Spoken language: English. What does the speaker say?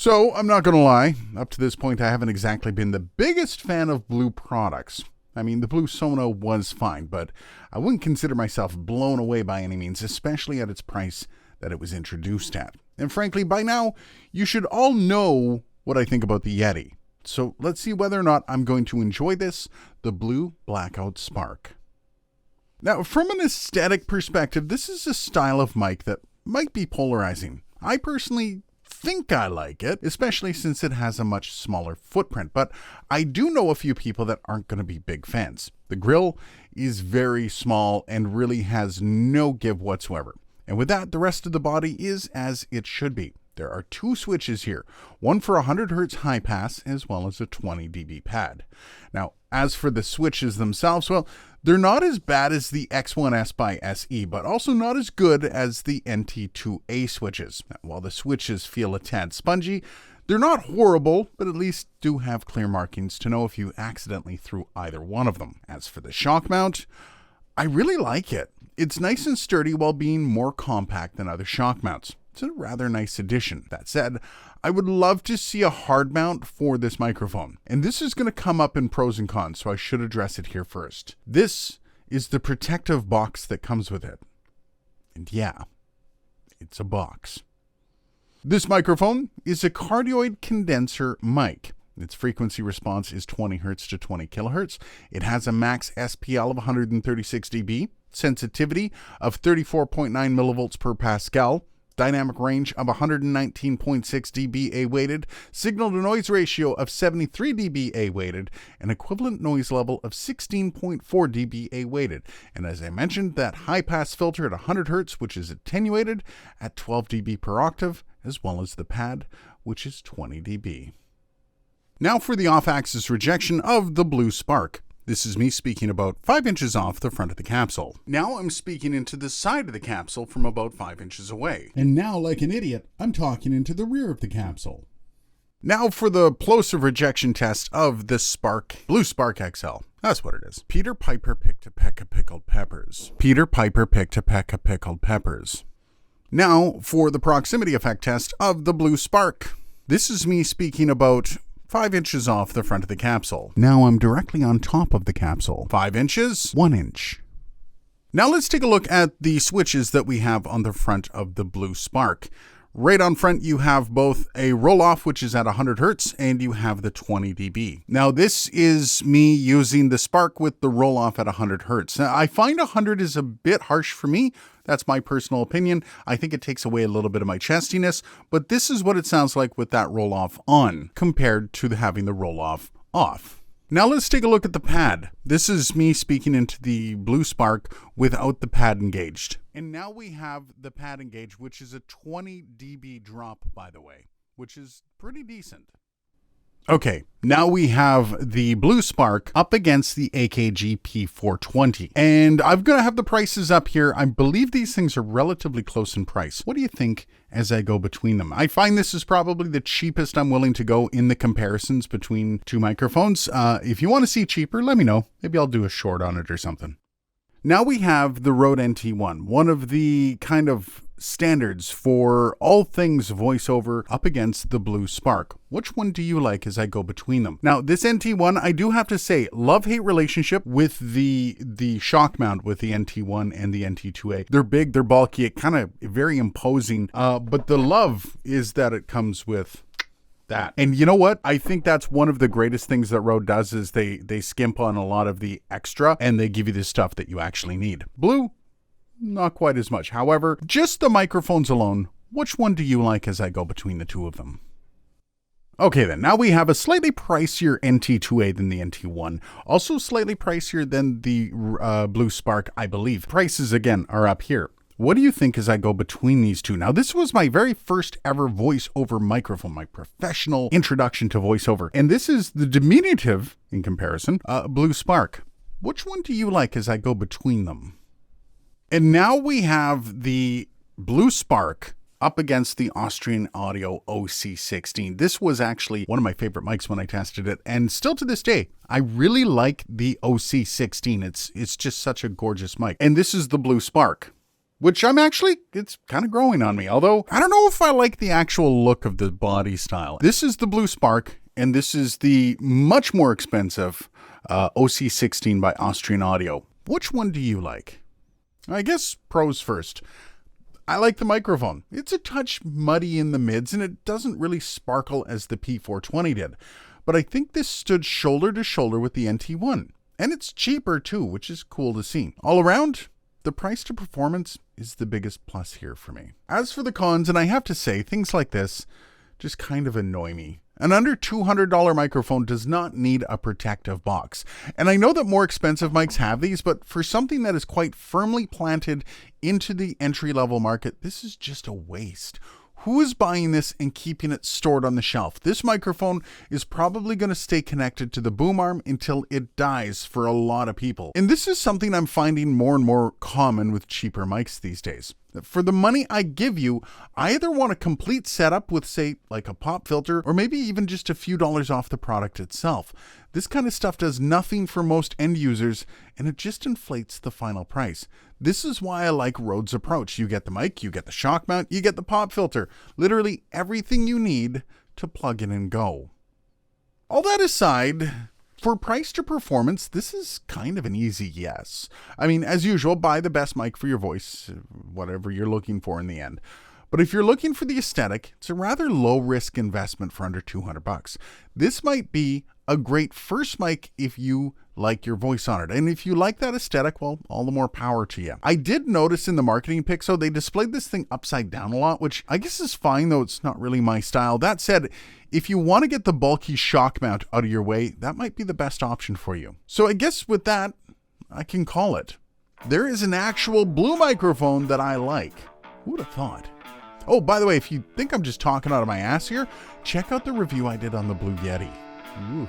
So, I'm not going to lie, up to this point I haven't exactly been the biggest fan of Blue products. I mean, the Blue Sono was fine, but I wouldn't consider myself blown away by any means, especially at its price that it was introduced at. And frankly, by now, you should all know what I think about the Yeti. So let's see whether or not I'm going to enjoy this, the Blue Blackout Spark. Now, from an aesthetic perspective, this is a style of mic that might be polarizing. I personally think I like it, especially since it has a much smaller footprint, but I do know a few people that aren't going to be big fans. The grill is very small and really has no give whatsoever. And with that, the rest of the body is as it should be. There are two switches here, one for 100 Hz high pass as well as a 20 dB pad. Now, as for the switches themselves, well, they're not as bad as the X1S by SE, but also not as good as the NT2A switches. Now, while the switches feel a tad spongy, they're not horrible, but at least do have clear markings to know if you accidentally threw either one of them. As for the shock mount, I really like it. It's nice and sturdy while being more compact than other shock mounts. It's a rather nice addition. That said, I would love to see a hard mount for this microphone. And this is going to come up in pros and cons, so I should address it here first. This is the protective box that comes with it. And yeah, it's a box. This microphone is a cardioid condenser mic. Its frequency response is 20 Hz to 20 kHz. It has a max SPL of 136 dB, sensitivity of 34.9 millivolts per Pascal, dynamic range of 119.6 dB A-weighted, signal-to-noise ratio of 73 dB A-weighted, and equivalent noise level of 16.4 dB A-weighted. And as I mentioned, that high-pass filter at 100 Hz, which is attenuated at 12 dB per octave, as well as the pad, which is 20 dB. Now for the off-axis rejection of the Blue Spark. This is me speaking about 5 inches off the front of the capsule. Now I'm speaking into the side of the capsule from about 5 inches away. And now, like an idiot, I'm talking into the rear of the capsule. Now for the plosive rejection test of the Spark, Blue Spark XL. That's what it is. Peter Piper picked a peck of pickled peppers. Peter Piper picked a peck of pickled peppers. Now for the proximity effect test of the Blue Spark. This is me speaking about 5 inches off the front of the capsule. Now I'm directly on top of the capsule. 5 inches, 1 inch. Now let's take a look at the switches that we have on the front of the Blue Spark. Right on front, you have both a roll-off, which is at 100 Hz, and you have the 20 dB. Now, this is me using the Spark with the roll-off at 100 Hz. Now, I find 100 is a bit harsh for me. That's my personal opinion. I think it takes away a little bit of my chestiness, but this is what it sounds like with that roll-off on, compared to having the roll-off off. Now let's take a look at the pad. This is me speaking into the Blue Spark without the pad engaged. And now we have the pad engaged, which is a 20 dB drop, by the way, which is pretty decent. Okay, now we have the Blue Spark up against the AKG P420. And I'm going to have the prices up here. I believe these things are relatively close in price. What do you think as I go between them? I find this is probably the cheapest I'm willing to go in the comparisons between two microphones. If you want to see cheaper, let me know. Maybe I'll do a short on it or something. Now we have the Rode NT1, one of the kind of standards for all things voiceover up against the Blue Spark. Which one do you like as I go between them? Now, this NT1, I do have to say, love-hate relationship with the shock mount with the NT1 and the NT2A. They're big, they're bulky, it kind of very imposing, but the love is that it comes with that. And you know what? I think that's one of the greatest things that Rode does is they skimp on a lot of the extra and they give you the stuff that you actually need. Blue, not quite as much. However, just the microphones alone, which one do you like as I go between the two of them? Okay then, now we have a slightly pricier NT2A than the NT1. Also slightly pricier than the Blue Spark, I believe. Prices again are up here. What do you think as I go between these two? Now, this was my very first ever voiceover microphone, my professional introduction to voiceover. And this is the diminutive, in comparison, Blue Spark. Which one do you like as I go between them? And now we have the Blue Spark up against the Austrian Audio OC16. This was actually one of my favorite mics when I tested it. And still to this day, I really like the OC16. It's just such a gorgeous mic. And this is the Blue Spark. which it's kind of growing on me. Although, I don't know if I like the actual look of the body style. This is the Blue Spark, and this is the much more expensive OC16 by Austrian Audio. Which one do you like? I guess pros first. I like the microphone. It's a touch muddy in the mids, and it doesn't really sparkle as the P420 did. But I think this stood shoulder to shoulder with the NT1. And it's cheaper too, which is cool to see. All around, the price to performance is the biggest plus here for me. As for the cons, and I have to say, things like this just kind of annoy me. An under $200 microphone does not need a protective box. And I know that more expensive mics have these, but for something that is quite firmly planted into the entry-level market, this is just a waste. Who is buying this and keeping it stored on the shelf? This microphone is probably going to stay connected to the boom arm until it dies for a lot of people. And this is something I'm finding more and more common with cheaper mics these days. For the money I give you, I either want a complete setup with, say, like a pop filter, or maybe even just a few dollars off the product itself. This kind of stuff does nothing for most end users, and it just inflates the final price. This is why I like Rode's approach. You get the mic, you get the shock mount, you get the pop filter. Literally everything you need to plug in and go. All that aside, for price to performance, this is kind of an easy yes. I mean, as usual, buy the best mic for your voice, whatever you're looking for in the end. But if you're looking for the aesthetic, it's a rather low-risk investment for under $200. This might be a great first mic if you like your voice on it. And if you like that aesthetic, well, all the more power to you. I did notice in the marketing pic, so they displayed this thing upside down a lot, which I guess is fine, though it's not really my style. That said, if you want to get the bulky shock mount out of your way, that might be the best option for you. So I guess with that, I can call it. There is an actual Blue microphone that I like. Who would have thought? Oh, by the way, if you think I'm just talking out of my ass here, check out the review I did on the Blue Yeti. Ooh.